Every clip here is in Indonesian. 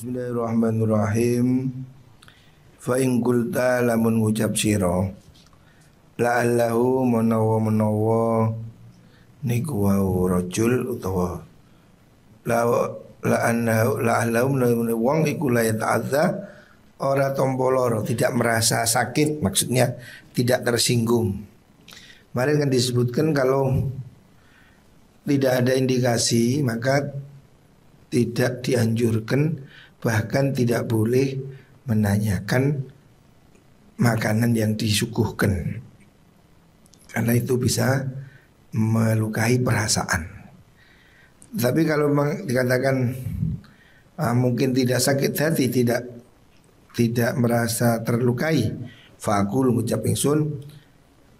Bismillahirrahmanirrahim. Fa in qulta lamun ngucap sira la'allahu menawa niku wau rajul utawa la'allahu menawa wong iku la ta'adza ora tompo loro, tidak merasa sakit, maksudnya tidak tersinggung. Kemarin kan disebutkan kalau tidak ada indikasi maka tidak dianjurkan, bahkan tidak boleh menanyakan makanan yang disuguhkan, karena itu bisa melukai perasaan. Tapi kalau memang dikatakan mungkin tidak sakit hati, tidak merasa terlukai, faqul ngucap ingsun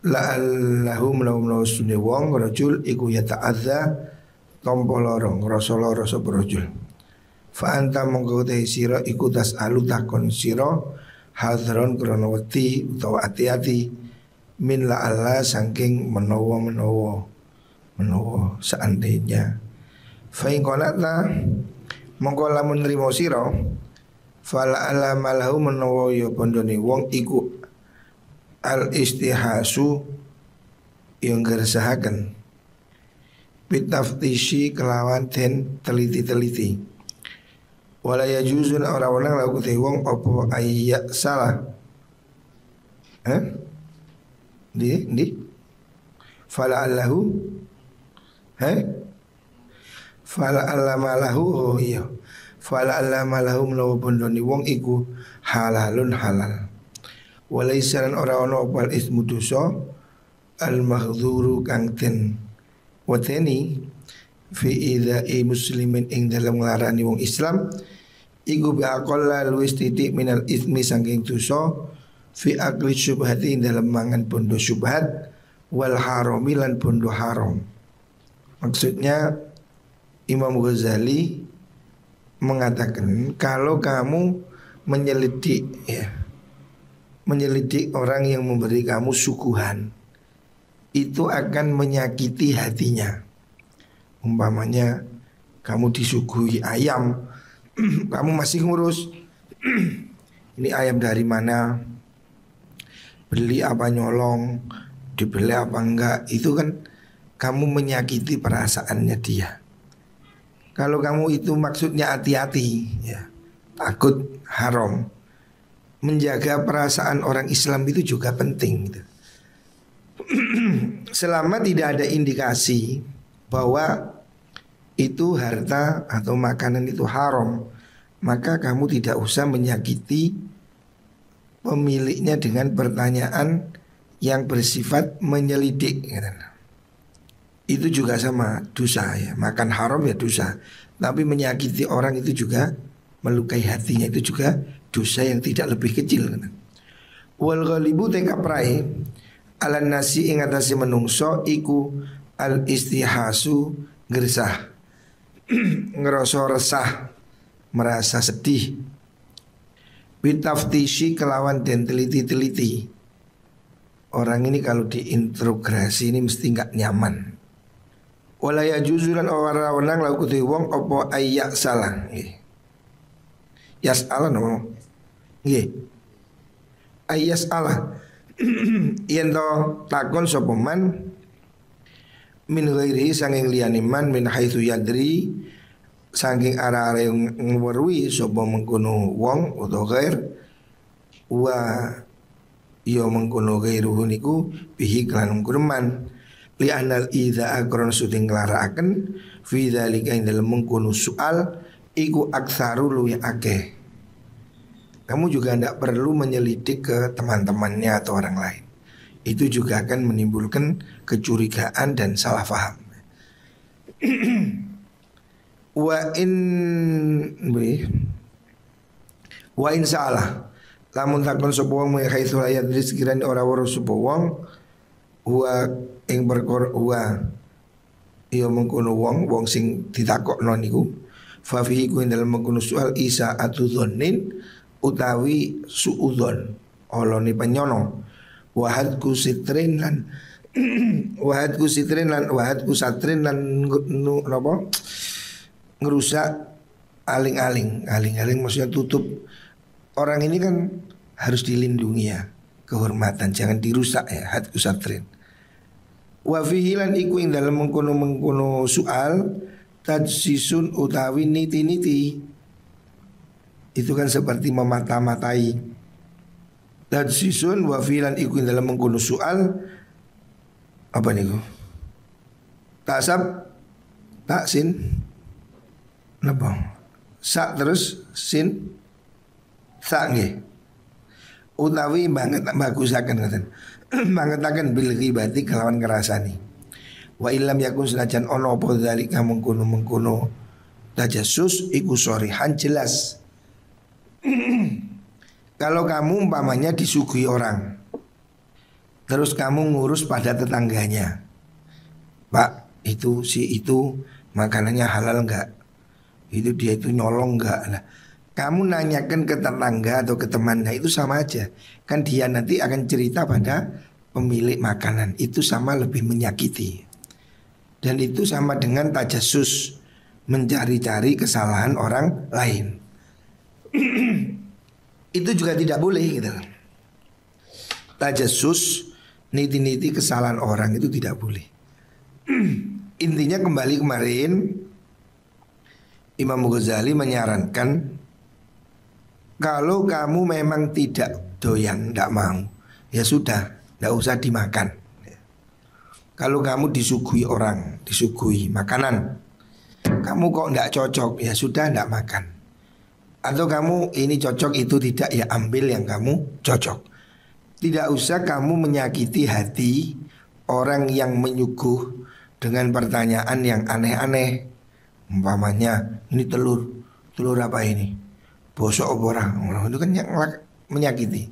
la'allahu menawa sunne wong rajul iku yata'adza tompo lorong rasa sapa rajul. Fa anta mongko te sira iku tasalu takon sira hadron krana wedi utawa ati-ati min la'alla saking menawa seandainya. Fa in qanata mongko lamun nrimo sira fala ala malahu menawa ya pondone wong iku al istihasu yang geresahaken bitaftishi kelawan den teliti-teliti. Wala yajuzun orang-orang laku te wong opo ayyak salah. Di fala allahu fala allamalahu, oh iya, fala allamalahu menawa bondoni wong iku halalun halal. Walaisalan orang-orang opal ismu dosa al mahdzuru kang den wateni fi idza'i muslimin ing dalam nglarani wong Islam iku bi aqalla luwis titik minal ismi saking dosa fi akli syubhati ing dalam mangan bondo syubhat wal harami lan bondo haram. Maksudnya Imam Ghazali mengatakan kalau kamu menyelidik orang yang memberi kamu suguhan, itu akan menyakiti hatinya. Umpamanya kamu disuguhi ayam, kamu masih ngurus ini ayam dari mana, beli apa nyolong, dibeli apa enggak, itu kan kamu menyakiti perasaannya dia. Kalau kamu itu maksudnya hati-hati, ya, takut haram, menjaga perasaan orang Islam itu juga penting gitu. Selama tidak ada indikasi bahwa itu harta atau makanan itu haram, maka kamu tidak usah menyakiti pemiliknya dengan pertanyaan yang bersifat menyelidik gitu. Itu juga sama dosa ya, makan haram ya dosa, tapi menyakiti orang itu juga melukai hatinya, itu juga dosa yang tidak lebih kecil gitu. Wal ghalibu tekaprai alan nasi ing atase menungso iku al istihasu gersah ngerasa resah, merasa sedih, bitaftishi kelawan dan teliti-teliti. Orang ini kalau diintrogasi ini mesti nggak nyaman. Wala yajuzulan orang laku te wong opo ayyak salah yas'ala no nggih ayyas'ala yen to takon sapa man min ghairi sanging liyane man min haitsu yadri saking arah-arah yang ngweruhi sapa mengkono wong utawa ghair wa ya mengkono ghairuhu niku bihi kan mengkono li anal idza akron suting nglarakaken fi dzalika ing dalem mengkono soal iku aktsaru luwih akeh. Kamu juga tidak perlu menyelidik ke teman-temannya atau orang lain. Itu juga akan menimbulkan kecurigaan dan salah faham. Wa in salah lamun takon sapa wong haitsu ayat rizkiran ora weruh sapa wong wa ing perkara wa ya mengkono wong sing ditakokno niku fa fihi ku dalem mengkono soal isa atudzonnin utawi suudzon olone penyono wahadku sitrin lan wahadku satrin lan napa ngerusak aling-aling maksudnya tutup. Orang ini kan harus dilindungi ya, kehormatan jangan dirusak ya, hat usatrin. Wa fihi lan iku ing dalem mengkono soal tajsisun utawi niti-niti. Itu kan seperti memata-matai. Tajsisun wa fihi lan iku ing dalem mengkono soal apa niku? Tasab taksin napa? Sa terus sin sa nggih. Utawi banget bagusaken ngoten. Mangetaken bil ghibati kelawan ngrasani. Wa illam yakun senajan ono apa zalika mengkono tajassus iku sorihan jelas. Kalau kamu umpamanya disuguhi orang, terus kamu ngurus pada tetangganya, Pak itu si itu makanannya halal enggak? Itu dia itu nyolong enggak? Lah, kamu nanyakan ke tetangga atau ke temannya itu sama aja. Kan dia nanti akan cerita pada pemilik makanan. Itu sama lebih menyakiti. Dan itu sama dengan tajassus, mencari-cari kesalahan orang lain. Itu juga tidak boleh gitu. Tajassus, niti-niti kesalahan orang itu tidak boleh. Intinya kembali kemarin Imam Ghazali menyarankan kalau kamu memang tidak doyan, tidak mau, ya sudah, tidak usah dimakan. Kalau kamu disuguhi orang, disuguhi makanan, kamu kok tidak cocok, ya sudah tidak makan. Atau kamu ini cocok itu tidak, ya ambil yang kamu cocok. Tidak usah kamu menyakiti hati orang yang menyuguh dengan pertanyaan yang aneh-aneh. Umpamanya ini telur apa ini? Bosok apa orang? Itu kan yang menyakiti.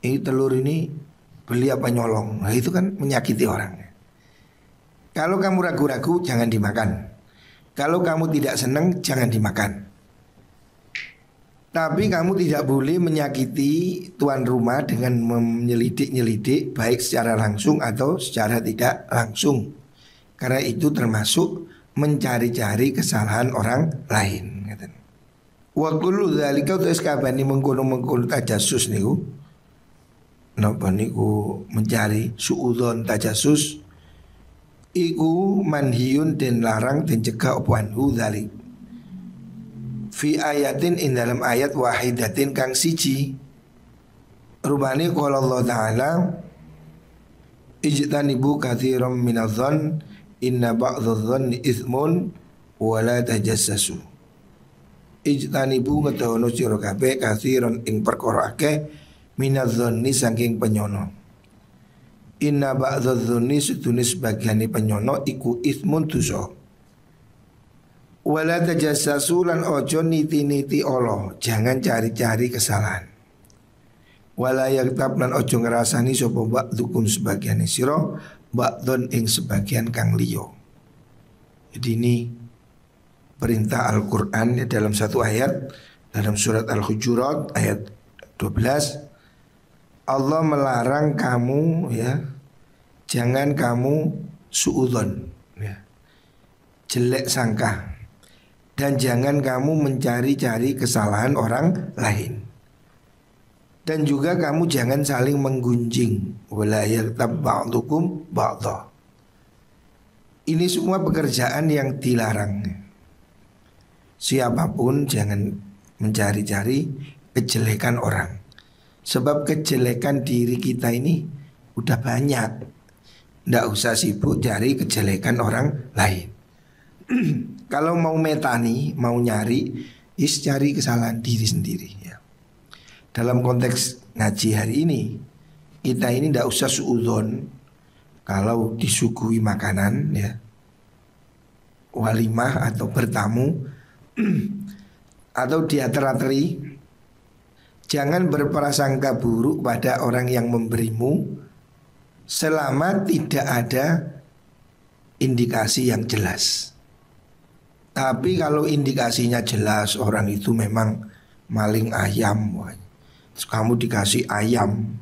Ini telur ini beli apa nyolong? Nah itu kan menyakiti orang. Kalau kamu ragu-ragu jangan dimakan. Kalau kamu tidak senang jangan dimakan. Tapi kamu tidak boleh menyakiti tuan rumah dengan menyelidik-nyelidik baik secara langsung atau secara tidak langsung. Karena itu termasuk mencari-cari kesalahan orang lain. Wa kullu dzalika utawa kabani mengkono-mengkono tajassus niku. Napa niku mencari suudzon tajassus iku manhiyun den larang den cegah apa anhu dzalik. Fi ayatin in dalam ayat wahidatin kang siji. Rubani qala Allah taala ijtanibu katsiran minadh-dhon inna ba'dadh-dhanni itsmun wa la tajassasu. Ijtanibu ngetono sira kabeh katsiran ing perkara akeh minadh-dhanni saking penyono. Inna ba'dadh-dhanni sedune sebagiane penyono iku itsmun dosa. Wa la tajassasu lan ojo niti-niti Allah, jangan cari-cari kesalahan. Wala yaktab lan ojo ngrasani sapa ba'dukum sebagiane sira ba'dun ing sebagian kang liya. Jadi ini perintah Al-Qur'an ya, dalam satu ayat dalam surat Al-Hujurat ayat 12 Allah melarang kamu ya, jangan kamu suudzon ya, jelek sangka, dan jangan kamu mencari-cari kesalahan orang lain. Dan juga kamu jangan saling menggunjing. Wala yaghtab ba'dukum ba'dha. Ini semua pekerjaan yang dilarang. Siapapun jangan mencari-cari kejelekan orang. Sebab kejelekan diri kita ini udah banyak. Nggak usah sibuk cari kejelekan orang lain. Kalau mau metani, mau nyari, cari kesalahan diri sendiri ya. Dalam konteks ngaji hari ini, kita ini tidak usah suudzon kalau disuguhi makanan ya, walimah atau bertamu atau diatera-teri. Jangan berprasangka buruk pada orang yang memberimu selama tidak ada indikasi yang jelas. Tapi kalau indikasinya jelas, orang itu memang maling ayam, terus kamu dikasih ayam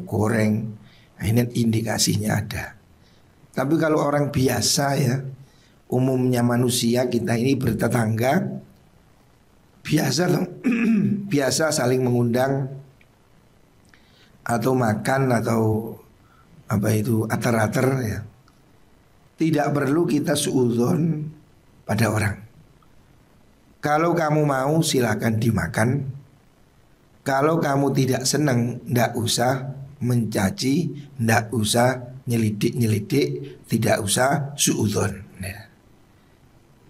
goreng, ini indikasinya ada. Tapi kalau orang biasa ya, umumnya manusia kita ini bertetangga, Biasa biasa saling mengundang atau makan atau apa itu ater-ater ya. Tidak perlu kita suudzon pada orang. Kalau kamu mau silakan dimakan. Kalau kamu tidak senang, ndak usah mencaci, ndak usah nyelidik-nyelidik, tidak usah suudzon. Ya.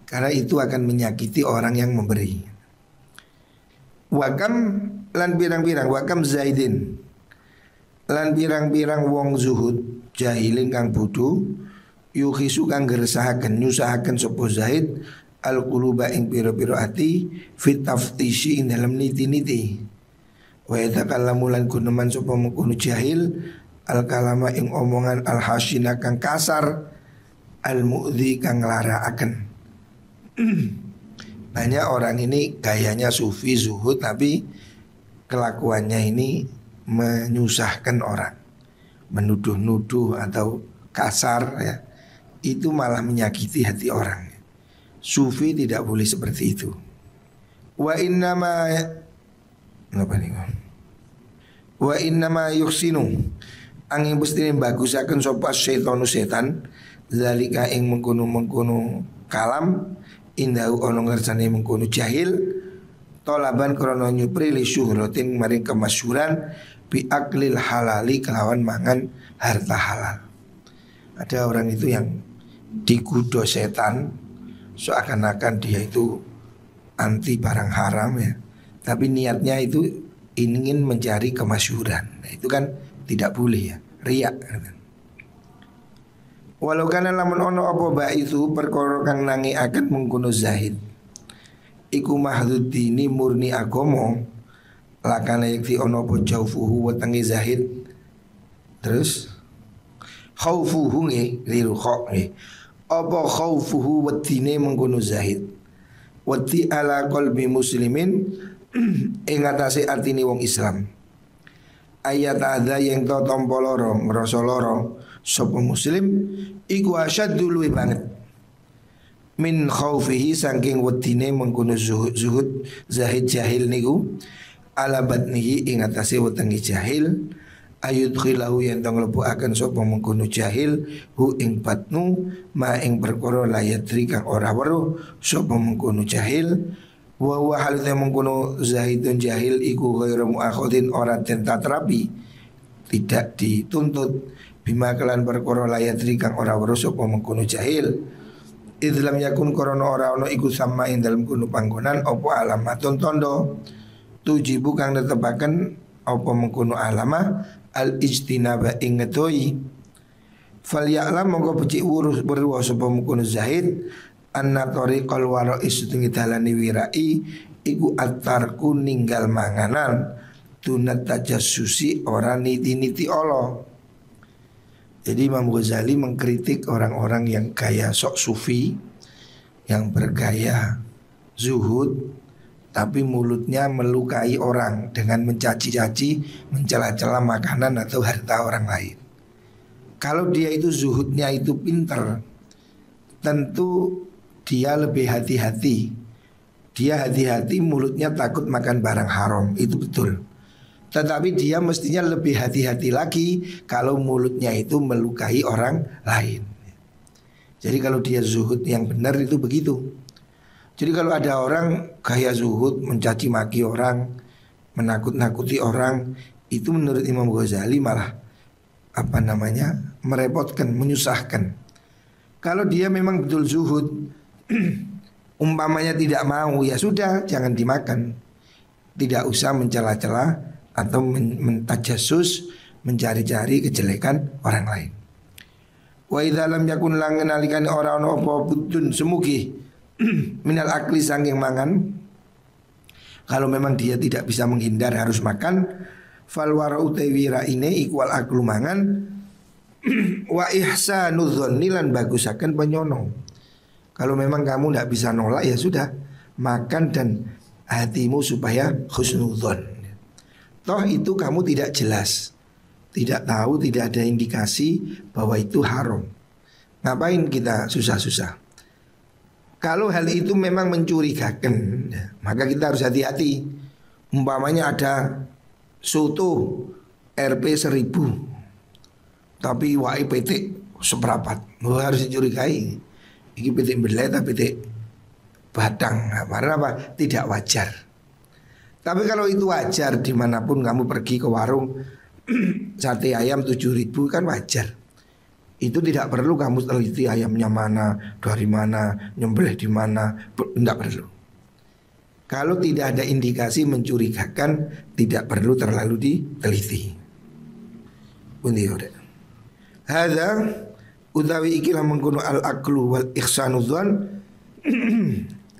Karena itu akan menyakiti orang yang memberi. Wakam lan pirang-pirang, wakam zaidin lan pirang-pirang wong zuhud jahilin kang bodho yukhisu kang geresahaken nyusahaken sapa Zaid al quluba ing pira-pira ati fit taftishi ing dalam niti-niti. Wa yatakallamu lan guneman sapa mengkono jahil al kalama ing omongan al hasina kang kasar al mu'dhi kang nglarakaken. Banyak orang ini gayanya sufi zuhud tapi kelakuannya ini menyusahkan orang, menuduh-nuduh atau kasar ya. Itu malah menyakiti hati orang. Sufi tidak boleh seperti itu. Wa innama apa nih? Wa innama yuksinu angin bestine bagusaken sapa setan setan zalika ing mengkono-mengkono kalam indahu ono ngersane mengkono jahil tolaban krana nyupri li syuhratin maring kemasyhuran bi aklil halali kelawan mangan harta halal. Ada orang itu yang digoda setan seakan-akan dia itu anti barang haram ya. Tapi niatnya itu ingin mencari kemasyhuran. Nah, itu kan tidak boleh ya, riya. Walau kana lamun ono apa ba itu perkara kang nangi akan mengkono zahid. Iku mahdud dini murni agama lakana yakti ono apa jaufuhu wetengi zahid. Terus khaufuhu nggih liru kha nggih. Apa khaufuhu wedine mengkono zahid. Wati ala qalbi muslimin ing atase atine wong Islam. Ayat ada yang to tompo loro ngrasa loro sapa muslim iku asyaddu luwih banget min khaufihi saking wedine mengkono zuhud zahid jahil niku ala batnihi ing atase wetenge jahil ayudkhilahu yen tong lebuaken sapa mengkono jahil hu ing batnu ma ing perkara layatri kang ora weruh sapa mengkono jahil wa huwa halnya mengkono zahidun jahil iku ghairu muakhadin ora den tatrapi tidak dituntut bima kelan perkara layatri kang ora weruh sapa mengkono jahil idlam yakun korona ora ono iku sama ing dalem kono panggonan apa alamatun tondo tujibu kang netepaken apa mengkono alama al ijtinaba ing ngetoi fal ya'lam mongko becik urus berwa sapa mengkono zahid anna tariqal wara'i setungi dalane wirai iku atarku ninggal manganan tunat tajassusi ora niti-niti Allah. Jadi Imam Ghazali mengkritik orang-orang yang gaya sok sufi, yang bergaya zuhud tapi mulutnya melukai orang dengan mencaci-caci, mencela-cela makanan atau harta orang lain. Kalau dia itu zuhudnya itu pinter, tentu dia lebih hati-hati. Dia hati-hati mulutnya takut makan barang haram, itu betul. Tetapi dia mestinya lebih hati-hati lagi kalau mulutnya itu melukai orang lain. Jadi kalau dia zuhud yang benar itu begitu. Jadi kalau ada orang gaya zuhud mencaci maki orang, menakut-nakuti orang, itu menurut Imam Ghazali malah merepotkan, menyusahkan. Kalau dia memang betul zuhud, umpamanya tidak mau, ya sudah jangan dimakan. Tidak usah mencela-cela atau mentajassus, mencari-cari kejelekan orang lain. Wa idza lam yakun lang nalikan ora ono apa budun semugi minal akli sanging mangan. Kalau memang dia tidak bisa menghindar harus makan, fal wara'u tawira ini ikwal aklu mangan wa ihsanu dzanni lan bagusaken penyono. Kalau memang kamu tidak bisa nolak ya sudah, makan dan hatimu supaya husnudzon. Toh itu kamu tidak jelas, tidak tahu, tidak ada indikasi bahwa itu haram. Ngapain kita susah-susah? Kalau hal itu memang mencurigakan, ya, maka kita harus hati-hati. Umpamanya ada soto RP 1000 tapi wae PT seperapat, harus dicurigai. Ini PT belai tapi PT badang. Nah, karena apa? Tidak wajar. Tapi kalau itu wajar, dimanapun kamu pergi ke warung sate ayam 7.000 kan wajar. Itu tidak perlu kamu teliti ayamnya mana, dari mana, nyembelih di mana, tidak perlu. Kalau tidak ada indikasi mencurigakan, tidak perlu terlalu diteliti. Pundi ora. Hadza utawi ikilah mengkono al-aqlu wal ihsanu dzan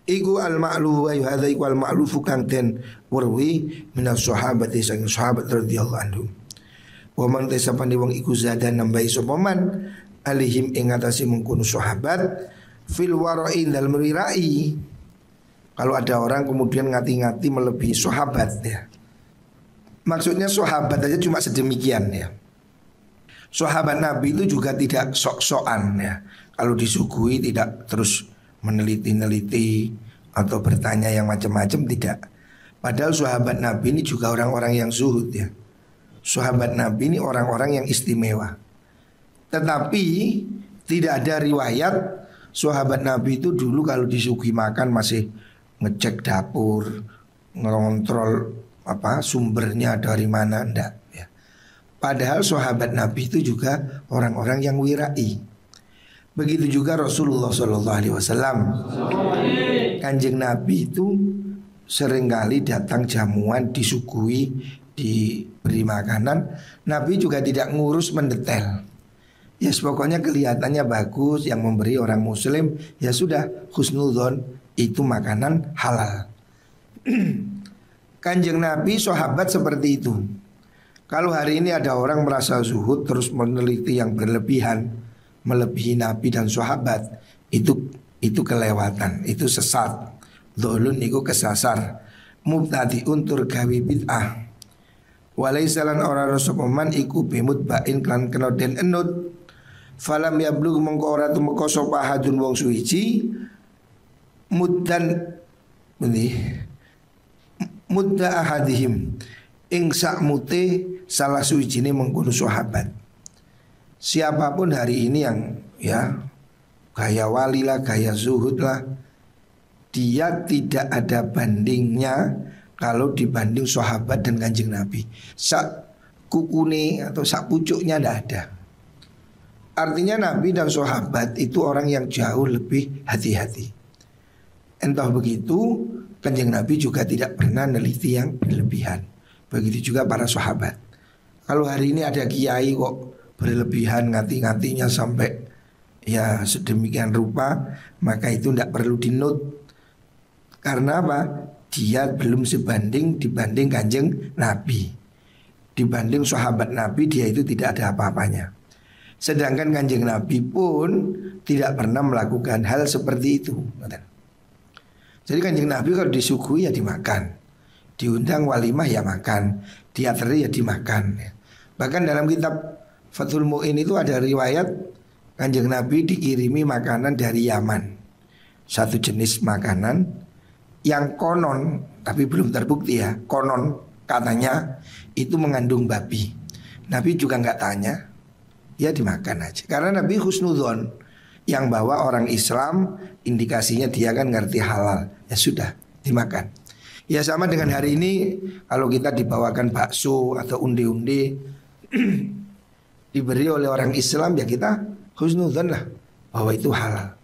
iku al-ma'lu wa hadza iku al-ma'lufu kang den warwi minas sahabati sang sahabat radhiyallahu anhum. Wa man tasapani wong iku zada nambahi sapa man alihim ing atase mengkono sahabat fil wara'i dalam wirai. Kalau ada orang kemudian ngati-ngati melebihi sahabat ya. Maksudnya sahabat aja cuma sedemikian ya. Sahabat Nabi itu juga tidak sok-sokan ya. Kalau disuguhi tidak terus meneliti-neliti atau bertanya yang macam-macam, tidak. Padahal sahabat Nabi ini juga orang-orang yang zuhud ya. Sahabat Nabi ini orang-orang yang istimewa. Tetapi tidak ada riwayat sahabat Nabi itu dulu kalau disuguhi makan masih ngecek dapur, ngontrol sumbernya dari mana, enggak ya. Padahal sahabat Nabi itu juga orang-orang yang wirai. Begitu juga Rasulullah SAW. Kanjeng Nabi itu seringkali datang jamuan, disuguhi, diberi makanan. Nabi juga tidak ngurus mendetail. Ya pokoknya kelihatannya bagus, yang memberi orang muslim, ya sudah, husnudzon, itu makanan halal. Kanjeng Nabi sahabat seperti itu. Kalau hari ini ada orang merasa zuhud terus meneliti yang berlebihan, melebihi Nabi dan sahabat, itu kelewatan, itu sesat. Dzulun iku kesasar, mubtadi'un tur gawe bid'ah. Walaisalan ora rasopaman iku bimut bain klan kena den enut. Falam yablugh mongko ora tumeka sapa hadun wong suwiji muddan mudda ahadihim ing sakmute salah suwijine mengkono sahabat. Siapapun hari ini yang ya gaya wali lah, gaya zuhud lah, dia tidak ada bandingnya kalau dibanding sahabat dan kanjeng Nabi. Sak kukune atau sak pucuknya tidak ada. Artinya Nabi dan sahabat itu orang yang jauh lebih hati-hati. Entah begitu, kanjeng Nabi juga tidak pernah neliti yang berlebihan. Begitu juga para sahabat. Kalau hari ini ada kiai kok berlebihan, ngati-ngatinya sampai ya sedemikian rupa, maka itu tidak perlu dinot. Karena apa? Dia belum sebanding dibanding kanjeng Nabi. Dibanding sahabat Nabi, dia itu tidak ada apa-apanya. Sedangkan kanjeng Nabi pun tidak pernah melakukan hal seperti itu. Jadi kanjeng Nabi kalau disuguhi ya dimakan, diundang walimah ya makan, diateri ya dimakan. Bahkan dalam kitab Fathul Mu'in itu ada riwayat kanjeng Nabi dikirimi makanan dari Yaman, satu jenis makanan yang konon, tapi belum terbukti ya, konon katanya itu mengandung babi. Nabi juga nggak tanya, ya dimakan aja. Karena Nabi husnudzon, yang bawa orang Islam indikasinya dia kan ngerti halal, ya sudah dimakan. Ya sama dengan hari ini kalau kita dibawakan bakso atau undi-undi diberi oleh orang Islam, ya kita husnudzon lah bahwa itu halal.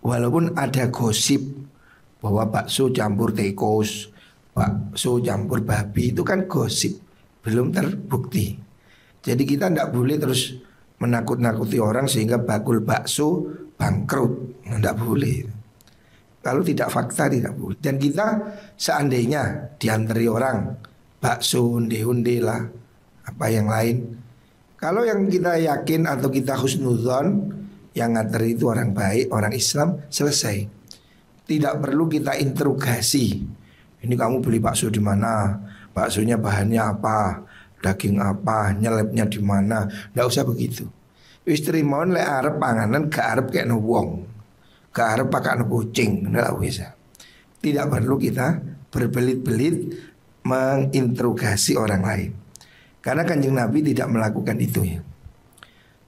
Walaupun ada gosip bahwa bakso campur tikus, bakso campur babi, itu kan gosip, belum terbukti. Jadi kita tidak boleh terus menakut-nakuti orang sehingga bakul bakso bangkrut, tidak boleh. Kalau tidak fakta tidak boleh. Dan kita seandainya diantari orang bakso, undi-undi lah, apa yang lain, kalau yang kita yakin atau kita husnudzon yang nganter itu orang baik, orang Islam, selesai. Tidak perlu kita interogasi. Ini kamu beli bakso di mana? Baksonya bahannya apa? Daging apa? Nyelepnya di mana? Nggak usah begitu. Istri mau lek arep panganan gak arep kayak wong. Gak harus pakai kucing, nggak bisa. Tidak perlu kita berbelit-belit menginterogasi orang lain. Karena Kanjeng Nabi tidak melakukan itu ya.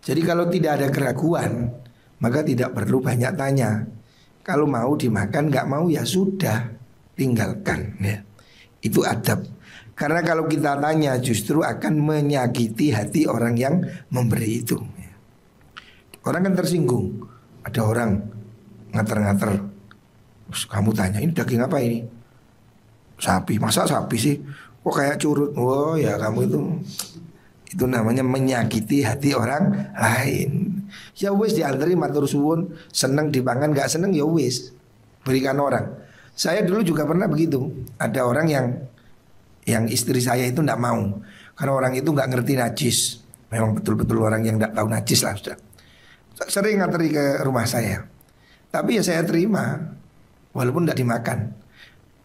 Jadi kalau tidak ada keraguan, maka tidak perlu banyak tanya. Kalau mau dimakan, nggak mau ya sudah, tinggalkan ya. Itu adab. Karena kalau kita tanya justru akan menyakiti hati orang yang memberi itu. Orang kan tersinggung. Ada orang ngater-ngater, terus kamu tanya ini daging apa ini? Sapi. Masa sapi sih? Kok kayak curut? Oh ya kamu itu namanya menyakiti hati orang lain. Ya wis diantri matur suwun, seneng dipangan, nggak seneng ya wis berikan orang. Saya dulu juga pernah begitu. Ada orang yang istri saya itu nggak mau karena orang itu nggak ngerti najis. Memang betul-betul orang yang nggak tahu najis lah sudah. Sering ngantri ke rumah saya. Tapi ya saya terima walaupun tidak dimakan.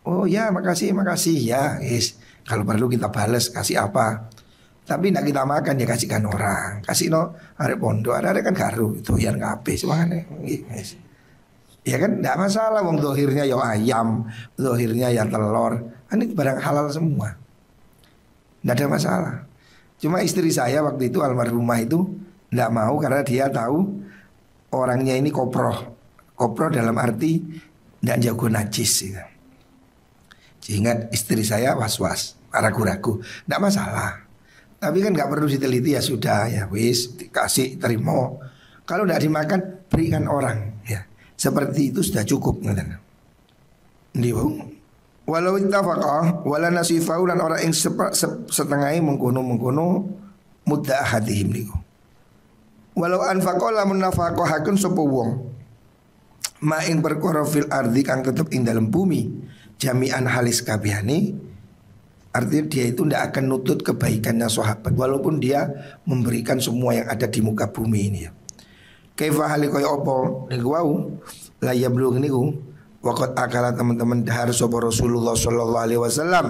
Oh ya makasih ya yes. Kalau perlu kita balas kasih apa. Tapi tidak kita makan ya kasihkan orang. Kasih no ada pondok ada kan garu itu yang ngabe semuanya yes. Ya kan tidak masalah wong dohirnya ya ayam, dohirnya ya telur. Ini barang halal semua. Tidak ada masalah. Cuma istri saya waktu itu almarhumah itu tidak mau karena dia tahu orangnya ini koproh. Koproh dalam arti tidak jago najis gitu. Sehingga istri saya was-was, ragu-ragu. Tidak masalah. Tapi kan nggak perlu diteliti ya sudah ya wis dikasih terima. Kalau tidak dimakan berikan orang ya. Seperti itu sudah cukup ngeten. Walau ittafaqa wala nasifau lan orang yang setengahe mengkono mudda ahadihim niku. Walau anfaqa lamun nafaqahaken sapa wong ma ing perkara fil ardi kang tetep ing dalam bumi jami'an halis kabehane, artinya dia itu tidak akan nutut kebaikannya sahabat walaupun dia memberikan semua yang ada di muka bumi ini ya. Kaifa hali kaya apa niku wau la yablugh niku waqat akala teman-teman dahar sapa Rasulullah sallallahu alaihi wasallam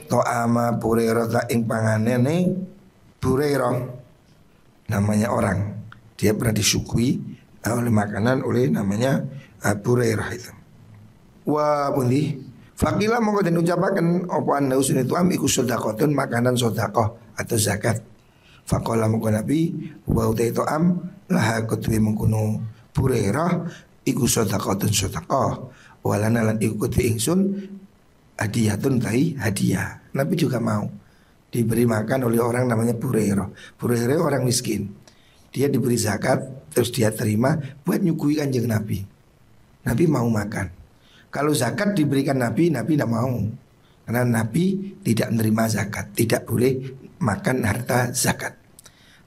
to'ama Burairah ta ing panganene Burairah namanya orang dia pernah disuguhi oleh makanan oleh namanya Abu Hurairah itu. Wa pundi faqila mongko den ucapaken apa ana usun itu am iku sedekahun makanan sedekah atau zakat. Faqala mongko Nabi wa uta itu am laha kutwi mengkono Hurairah iku sedekahun sedekah walana lan iku kutwi ingsun hadiyatun tai hadiah. Nabi juga mau diberi makan oleh orang namanya Hurairah. Hurairah orang miskin. Dia diberi zakat terus dia terima buat nyuguhi Kanjeng Nabi. Nabi mau makan. Kalau zakat diberikan Nabi tidak mau. Karena Nabi tidak menerima zakat, tidak boleh makan harta zakat.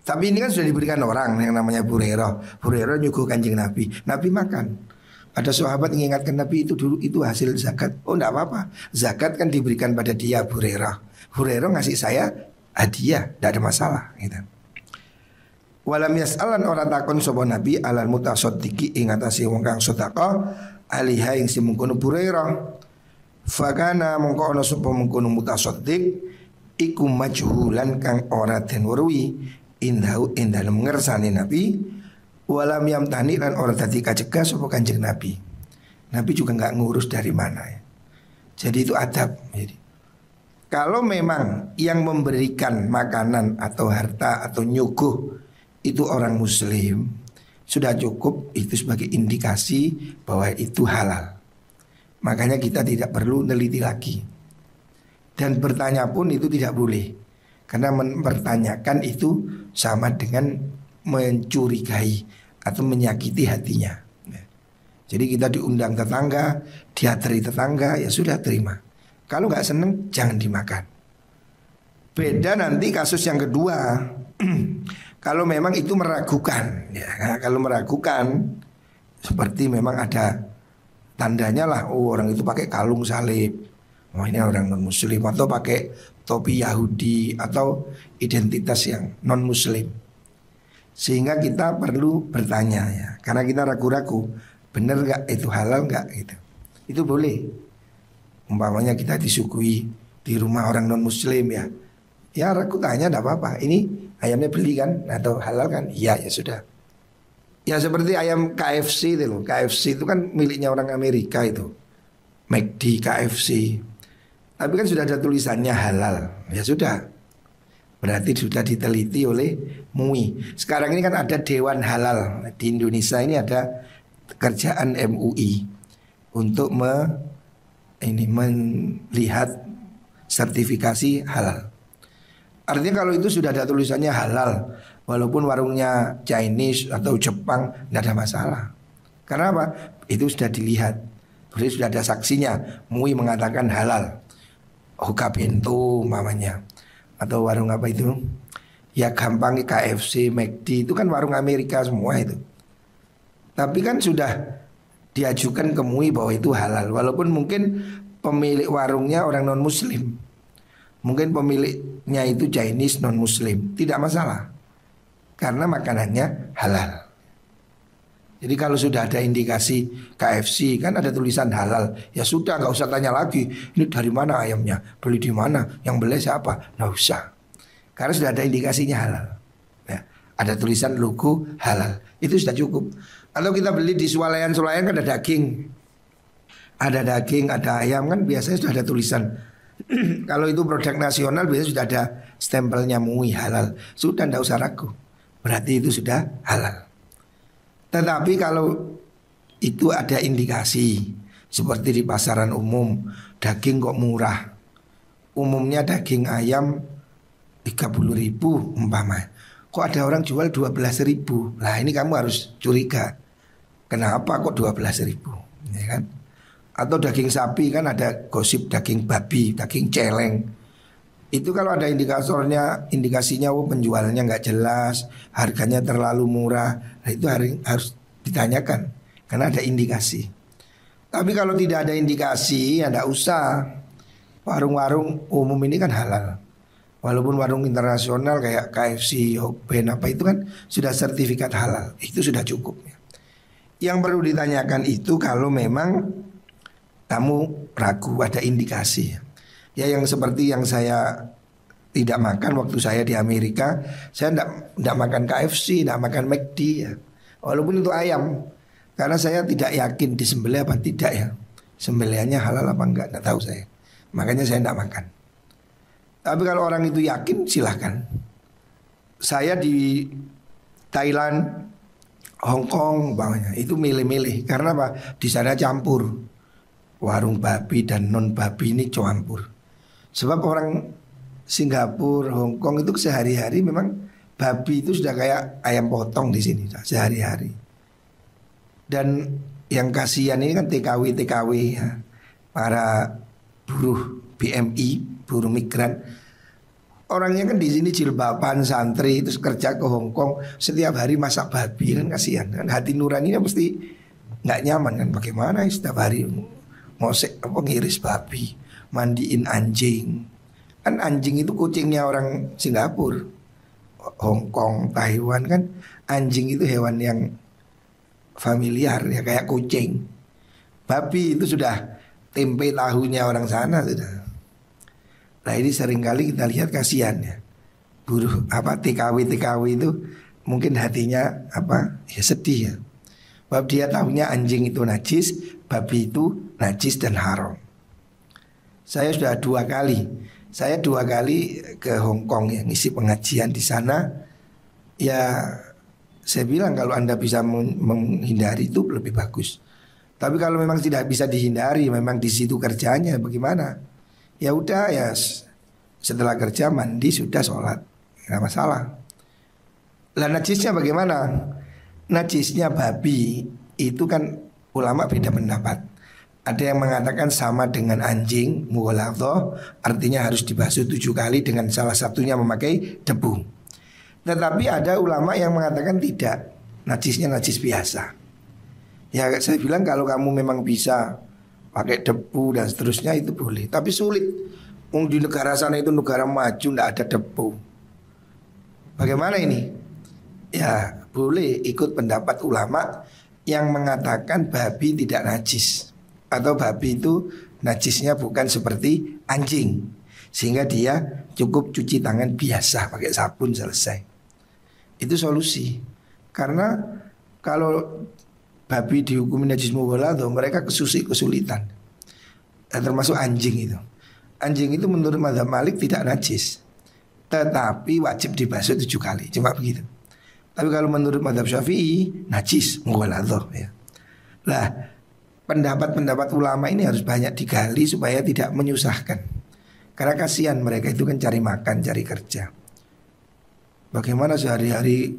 Tapi ini kan sudah diberikan orang yang namanya Hurairah. Hurairah nyuguh Kanjeng Nabi. Nabi makan. Ada sahabat yang mengingatkan Nabi itu dulu itu hasil zakat. Oh enggak apa-apa. Zakat kan diberikan pada dia Hurairah. Hurairah ngasih saya hadiah, tidak ada masalah gitu. Walam yas'alan ora takon sapa Nabi alal mutasaddiqi ing atase wong kang sedekah aliha ing si mungkono Hurairah. Fakana mongko ana sapa mungkono mutasaddiq iku majhulan kang ora den weruhi indau ing dalem ngersane Nabi walam yamtani lan ora dadi kacegah sapa Kanjeng Nabi. Nabi juga enggak ngurus dari mana ya. Jadi itu adab. Jadi kalau memang yang memberikan makanan atau harta atau nyuguh itu orang muslim, sudah cukup itu sebagai indikasi bahwa itu halal. Makanya kita tidak perlu neliti lagi. Dan bertanya pun itu tidak boleh. Karena mempertanyakan itu sama dengan mencurigai atau menyakiti hatinya. Jadi kita diundang tetangga, dihateri tetangga, ya sudah terima. Kalau nggak seneng jangan dimakan. Beda nanti kasus yang kedua. Kalau memang itu meragukan ya, kalau meragukan seperti memang ada tandanya lah, oh orang itu pakai kalung salib, oh ini orang non muslim, atau pakai topi Yahudi atau identitas yang non muslim. Sehingga kita perlu bertanya ya, karena kita ragu-ragu, benar nggak itu halal nggak gitu. Itu boleh. Umpamanya kita disuguhi di rumah orang non muslim ya, ya aku tanya enggak apa-apa. Ini ayamnya beli kan atau halal kan? Iya ya sudah. Ya seperti ayam KFC itu loh. KFC itu kan miliknya orang Amerika itu. McD, KFC. Tapi kan sudah ada tulisannya halal. Ya sudah. Berarti sudah diteliti oleh MUI. Sekarang ini kan ada Dewan Halal. Di Indonesia ini ada kerjaan MUI untuk melihat sertifikasi halal. Artinya kalau itu sudah ada tulisannya halal, walaupun warungnya Chinese atau Jepang, tidak ada masalah. Karena apa? Itu sudah dilihat. Berarti sudah ada saksinya. MUI mengatakan halal. Hoka Bento mamanya. Atau warung apa itu? Ya gampang, KFC, McD itu kan warung Amerika semua itu. Tapi kan sudah diajukan ke MUI bahwa itu halal. Walaupun mungkin pemilik warungnya orang non muslim, mungkin pemiliknya itu Chinese non muslim, tidak masalah. Karena makanannya halal. Jadi kalau sudah ada indikasi KFC kan ada tulisan halal, ya sudah nggak usah tanya lagi ini dari mana ayamnya, beli di mana, yang beli siapa, nggak usah. Karena sudah ada indikasinya halal. Ya, ada tulisan logo halal, itu sudah cukup. Atau kita beli di swalayan-swalayan kan ada daging, ada ayam kan biasanya sudah ada tulisan. Kalau itu produk nasional biasanya sudah ada stempelnya MUI halal, sudah nggak usah ragu, berarti itu sudah halal. Tetapi kalau itu ada indikasi seperti di pasaran umum daging kok murah, umumnya daging ayam 30.000 umpama, kok ada orang jual 12.000, lah ini kamu harus curiga, kenapa kok 12.000, ya kan? Atau daging sapi kan ada gosip daging babi, daging celeng. Itu kalau ada indikasinya penjualannya nggak jelas, harganya terlalu murah, nah itu harus ditanyakan karena ada indikasi. Tapi kalau tidak ada indikasi ya nggak usah. Warung-warung umum ini kan halal. Walaupun warung internasional kayak KFC, Hokben apa itu kan sudah sertifikat halal, itu sudah cukup. Yang perlu ditanyakan itu kalau memang kamu ragu ada indikasi. Ya yang seperti yang saya tidak makan waktu saya di Amerika, saya tidak makan KFC, tidak makan McD ya. Walaupun itu ayam, karena saya tidak yakin disembelih apa tidak ya. Sembelihannya halal apa enggak, tidak tahu saya. Makanya saya tidak makan. Tapi kalau orang itu yakin silahkan. Saya di Thailand, Hong Kong bawahnya itu milih-milih karena apa? Di sana campur. Warung babi dan non babi ini campur. Sebab orang Singapura, Hong Kong itu sehari-hari memang babi itu sudah kayak ayam potong di sini sehari-hari. Dan yang kasihan ini kan TKW ya, para buruh BMI, buruh migran. Orangnya kan di sini jilbaban santri terus kerja ke Hong Kong setiap hari masak babi kan kasihan. Kan hati nuraninya mesti nggak nyaman kan, bagaimana setiap hari ngosek apa ngiris babi, mandiin anjing. Kan anjing itu kucingnya orang Singapura, Hong Kong, Taiwan kan anjing itu hewan yang familiar ya kayak kucing. Babi itu sudah tempe tahunya orang sana sudah. Nah ini seringkali kita lihat kasihan ya. Buruh apa TKW itu mungkin hatinya apa ya sedih ya. Sebab dia tahunya anjing itu najis, babi itu najis dan haram. Saya sudah dua kali ke Hong Kong ya ngisi pengajian di sana. Ya saya bilang kalau Anda bisa menghindari itu lebih bagus. Tapi kalau memang tidak bisa dihindari, memang di situ kerjanya bagaimana? Ya udah ya setelah kerja mandi sudah sholat, nggak masalah. Lah najisnya bagaimana? Najisnya babi itu kan ulama beda pendapat. Ada yang mengatakan sama dengan anjing, mughaladhah, artinya harus dibasuh 7 kali dengan salah satunya memakai debu. Tetapi ada ulama yang mengatakan tidak, najisnya najis biasa. Ya saya bilang kalau kamu memang bisa pakai debu dan seterusnya itu boleh. Tapi sulit. Di negara sana itu negara maju, tidak ada debu. Bagaimana ini? Ya boleh ikut pendapat ulama yang mengatakan babi tidak najis, atau babi itu najisnya bukan seperti anjing, sehingga dia cukup cuci tangan biasa pakai sabun selesai. Itu solusi. Karena kalau babi dihukumi najis mughalladhah, mereka kesulitan. Termasuk anjing itu. Anjing itu menurut mazhab Malik tidak najis, tetapi wajib dibasuh 7 kali. Cuma begitu. Tapi kalau menurut mazhab Syafi'i najis mughalladhah ya. Lah, pendapat-pendapat ulama ini harus banyak digali supaya tidak menyusahkan. Karena kasihan mereka itu kan cari makan, cari kerja. Bagaimana sehari-hari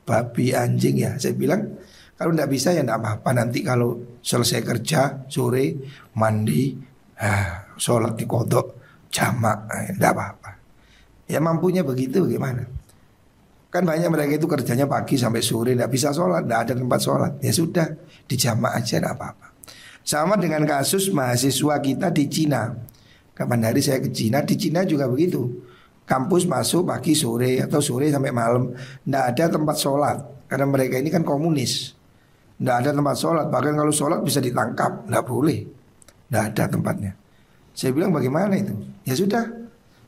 babi, anjing ya. Saya bilang kalau tidak bisa ya tidak apa-apa. Nanti kalau selesai kerja sore mandi, sholat di kodok jamak, tidak apa-apa. Ya mampunya begitu gimana. Kan banyak mereka itu kerjanya pagi sampai sore, tidak bisa sholat, tidak ada tempat sholat. Ya sudah dijamak aja tidak apa-apa. Sama dengan kasus mahasiswa kita di Cina. Kapan hari saya ke Cina, di Cina juga begitu. Kampus masuk pagi sore atau sore sampai malam, tidak ada tempat sholat. Karena mereka ini kan komunis, tidak ada tempat sholat. Bahkan kalau sholat bisa ditangkap, tidak boleh, tidak ada tempatnya. Saya bilang bagaimana itu? Ya sudah,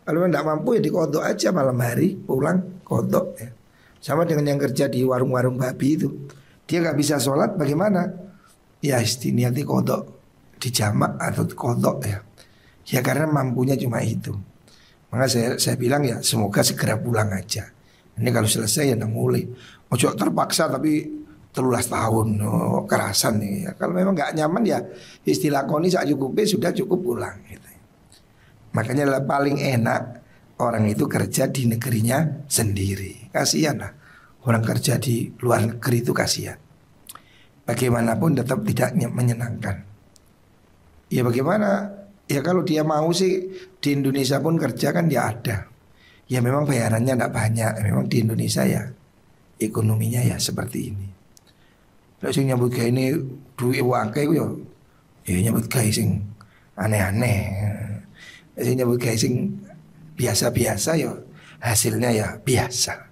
kalau tidak mampu ya dikodok aja malam hari, pulang kodok ya. Sama dengan yang kerja di warung-warung babi itu, dia nggak bisa sholat bagaimana? Ya istiniati kodok, dijamak atau kodok ya. Ya karena mampunya cuma itu. Maka saya bilang ya semoga segera pulang aja. Ini kalau selesai ya mulai. Ojo terpaksa tapi 13 tahun kerasan nih ya. Kalau memang nggak nyaman ya istilah koni saat cukupnya sudah cukup pulang gitu. Makanya paling enak orang itu kerja di negerinya sendiri. Kasihan lah orang kerja di luar negeri itu kasihan. Bagaimanapun tetap tidak menyenangkan. Ya bagaimana? Ya kalau dia mau sih di Indonesia pun kerja kan ya ada. Ya memang bayarannya tidak banyak. Memang di Indonesia ya ekonominya ya seperti ini. Kalau sing nyambut gawe ini duit wakai yo, ya nyambut gawe sing aneh-aneh. Sing nyambut gawe sing biasa-biasa yo, hasilnya ya biasa.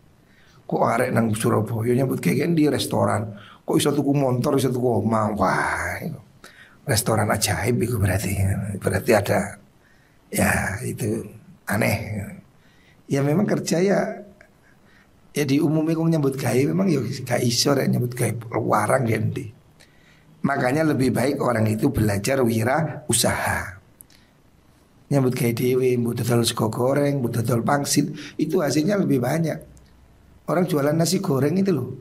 Kok arek nang Surabaya nyambut gawe di restoran, kok iso tuku motor, iso tuku omah. Wah, restoran ajaib itu berarti ada ya itu aneh. Ya memang kerja ya diumumnya kok nyambut gawe memang ya gak iso rek nyambut gawe warang gendi. Makanya lebih baik orang itu belajar wira usaha. Nyambut gawe dhewe, mbok dodol sego goreng, mbok dodol pangsit, itu hasilnya lebih banyak. Orang jualan nasi goreng itu loh,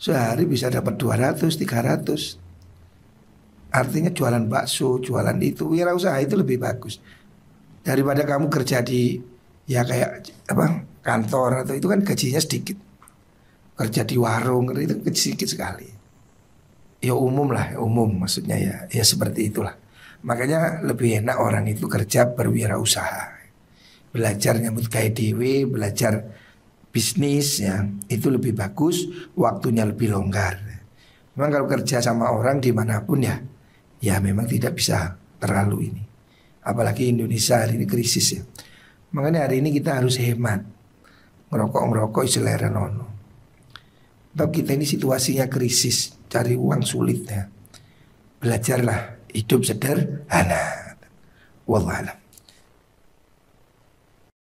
sehari bisa dapat 200, 300. Artinya jualan bakso, jualan itu, wirausaha itu lebih bagus daripada kamu kerja di ya kayak apa kantor atau itu kan gajinya sedikit. Kerja di warung itu sedikit sekali. Ya umum lah, umum maksudnya ya seperti itulah. Makanya lebih enak orang itu kerja berwirausaha, belajar nyambut gawe dhewe, belajar bisnis ya itu lebih bagus, waktunya lebih longgar. Memang kalau kerja sama orang dimanapun ya memang tidak bisa terlalu ini. Apalagi Indonesia hari ini krisis ya. Makanya hari ini kita harus hemat. Ngerokok selera nono. Sebab kita ini situasinya krisis, cari uang sulit ya. Belajarlah hidup sederhana. Wallahualam.